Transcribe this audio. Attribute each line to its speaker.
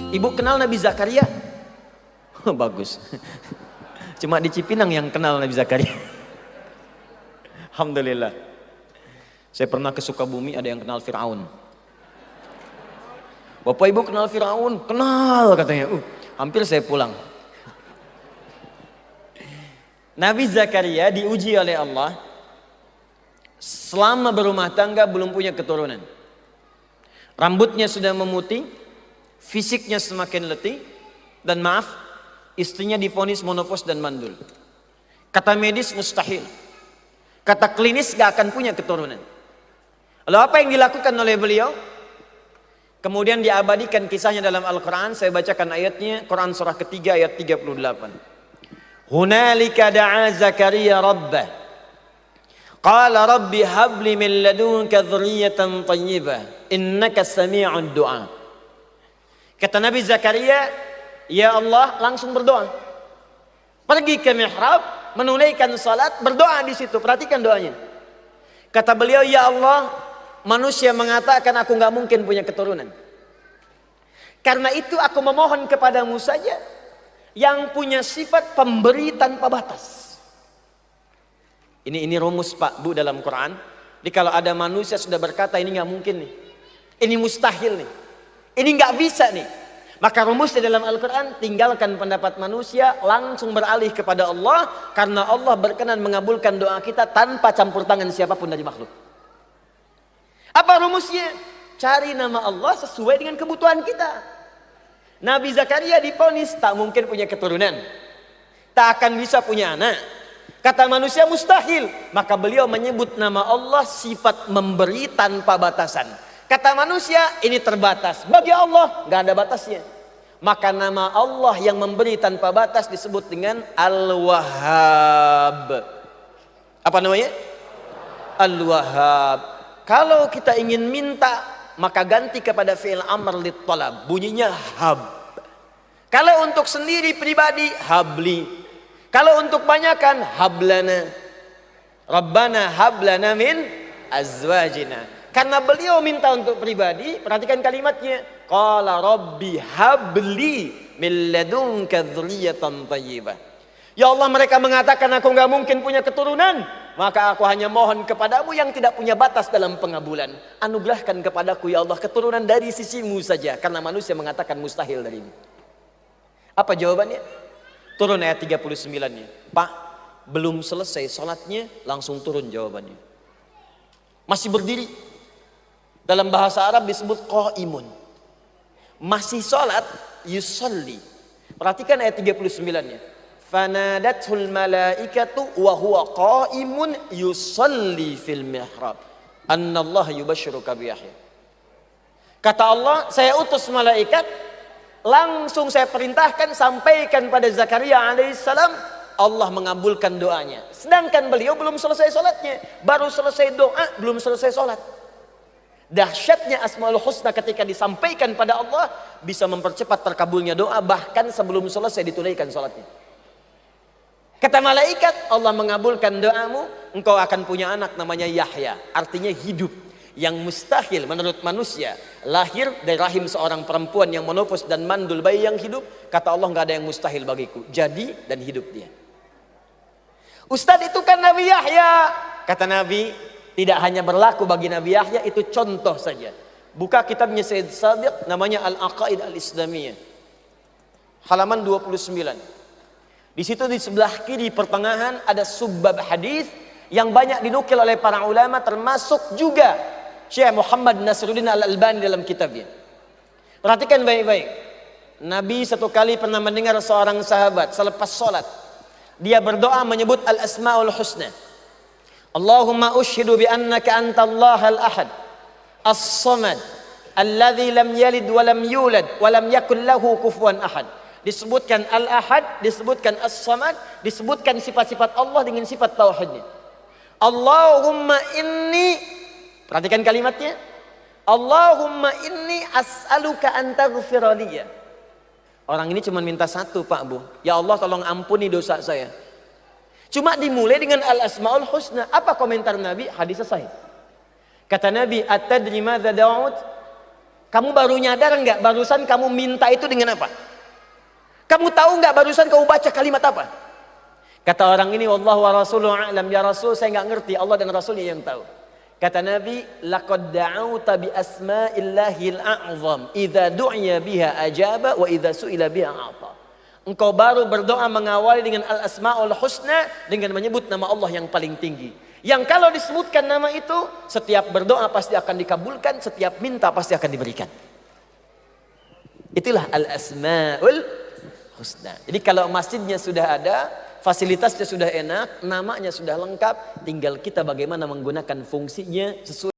Speaker 1: Ibu kenal Nabi Zakaria? Oh, bagus. Cuma di Cipinang yang kenal Nabi Zakaria. Alhamdulillah. Saya pernah ke Sukabumi, ada yang kenal Fir'aun. Bapak Ibu kenal Fir'aun? Kenal katanya. Hampir saya pulang. Nabi Zakaria diuji oleh Allah. Selama berumah tangga belum punya keturunan. Rambutnya sudah memutih, fisiknya semakin letih, dan maaf, istrinya divonis menopause dan mandul. Kata medis mustahil. Kata klinis gak akan punya keturunan. Lalu apa yang dilakukan oleh beliau? Kemudian diabadikan kisahnya dalam Al-Quran. Saya bacakan ayatnya, Quran surah ketiga ayat 38. Hunalika da'a Zakaria rabbah. Qala rabbi habli min ladunka dzurriyyatan thayyibah innaka sami'ud du'a. Kata Nabi Zakaria, ya Allah, langsung berdoa. Pergi ke mihrab, menunaikan salat, berdoa di situ. Perhatikan doanya. Kata beliau, ya Allah, manusia mengatakan aku nggak mungkin punya keturunan. Karena itu aku memohon kepadamu saja yang punya sifat pemberi tanpa batas. Ini rumus Pak Bu dalam Quran. Jadi kalau ada manusia sudah berkata ini nggak mungkin nih, ini mustahil nih, ini nggak bisa nih, maka rumusnya dalam Al-Quran, tinggalkan pendapat manusia, langsung beralih kepada Allah, karena Allah berkenan mengabulkan doa kita tanpa campur tangan siapapun dari makhluk. Apa rumusnya? Cari nama Allah sesuai dengan kebutuhan kita. Nabi Zakaria divonis tak mungkin punya keturunan, tak akan bisa punya anak. Kata manusia mustahil, maka beliau menyebut nama Allah sifat memberi tanpa batasan. Kata manusia ini terbatas, bagi Allah nggak ada batasnya. Maka nama Allah yang memberi tanpa batas disebut dengan Al-Wahhab. Apa namanya? Al-Wahhab. Kalau kita ingin minta, maka ganti kepada fi'il amr lit talab, bunyinya hab. Kalau untuk sendiri pribadi, habli. Kalau untuk banyakan, hablana. Rabbana hablana min azwajina. Karena beliau minta untuk pribadi, perhatikan kalimatnya. Qala rabbi habli min ladunka dzurriyyatan thayyibah. Ya Allah, mereka mengatakan aku nggak mungkin punya keturunan, maka aku hanya mohon kepadamu yang tidak punya batas dalam pengabulan. Anugerahkan kepadaku ya Allah keturunan dari sisimu saja, karena manusia mengatakan mustahil darimu. Apa jawabannya? Turun ayat 39-nya. Pak, belum selesai sholatnya, langsung turun jawabannya. Masih berdiri. Dalam bahasa Arab disebut qaimun. Masih sholat, yusalli. Perhatikan ayat 39-nya. Fanadathul malaikatu wa huwa qaimun yusalli fil mihrab. Annallaha yubashshiruka bi Yahya. Kata Allah, saya utus malaikat, langsung saya perintahkan sampaikan pada Zakaria alaihissalam, Allah mengabulkan doanya. Sedangkan beliau belum selesai sholatnya, baru selesai doa, belum selesai sholat. Dahsyatnya Asmaul Husna ketika disampaikan pada Allah bisa mempercepat terkabulnya doa, bahkan sebelum selesai ditunaikan sholatnya. Kata malaikat, Allah mengabulkan doamu, engkau akan punya anak namanya Yahya, artinya hidup. Yang mustahil menurut manusia, lahir dari rahim seorang perempuan yang menopause dan mandul bayi yang hidup, kata Allah nggak ada yang mustahil bagiku, jadi dan hidup dia. Ustadz itu kan Nabi Yahya, kata Nabi, tidak hanya berlaku bagi Nabi Yahya, itu contoh saja. Buka kitabnya Sayyid Sabiq, namanya Al-Aqaid Al-Islamiyah, halaman 29. Di situ di sebelah kiri pertengahan ada subbab hadis yang banyak dinukil oleh para ulama, termasuk juga Syekh Muhammad Nasruddin Al-Albani dalam kitabnya. Perhatikan baik-baik. Nabi satu kali pernah mendengar seorang sahabat selepas sholat, dia berdoa menyebut Al-Asma'ul Husna. Allahumma ushhidu bi annaka anta Allah al-ahad as-samad alladzi lam yalid wa lam yulad wa lam yakul lahu kufuwan ahad. Disebutkan Al-Ahad, disebutkan As-Samad, disebutkan sifat-sifat Allah dengan sifat tauhidnya. Allahumma inni, perhatikan kalimatnya, Allahumma inni as'aluka an taghfira liya. Orang ini cuma minta satu, Pak Bu, ya Allah tolong ampuni dosa saya. Cuma dimulai dengan Al-Asma'ul Husna. Apa komentar Nabi? Hadis sahih. Kata Nabi, at-tadri madza Daud? Kamu baru nyadar nggak barusan kamu minta itu dengan apa? Kamu tahu nggak barusan kamu baca kalimat apa? Kata orang ini, wallahu wa rasuluhu a'lam, ya Rasul saya nggak ngerti, Allah dan Rasulnya yang tahu. Kata Nabi, laqad da'auta bi asma'illahil a'zam, idza du'iya biha ajaba wa idza su'ila biha a'ta. Engkau baru berdoa mengawali dengan al-asma'ul husna, dengan menyebut nama Allah yang paling tinggi. Yang kalau disebutkan nama itu, setiap berdoa pasti akan dikabulkan, setiap minta pasti akan diberikan. Itulah al-asma'ul husna. Jadi kalau masjidnya sudah ada, fasilitasnya sudah enak, namanya sudah lengkap, tinggal kita bagaimana menggunakan fungsinya sesuai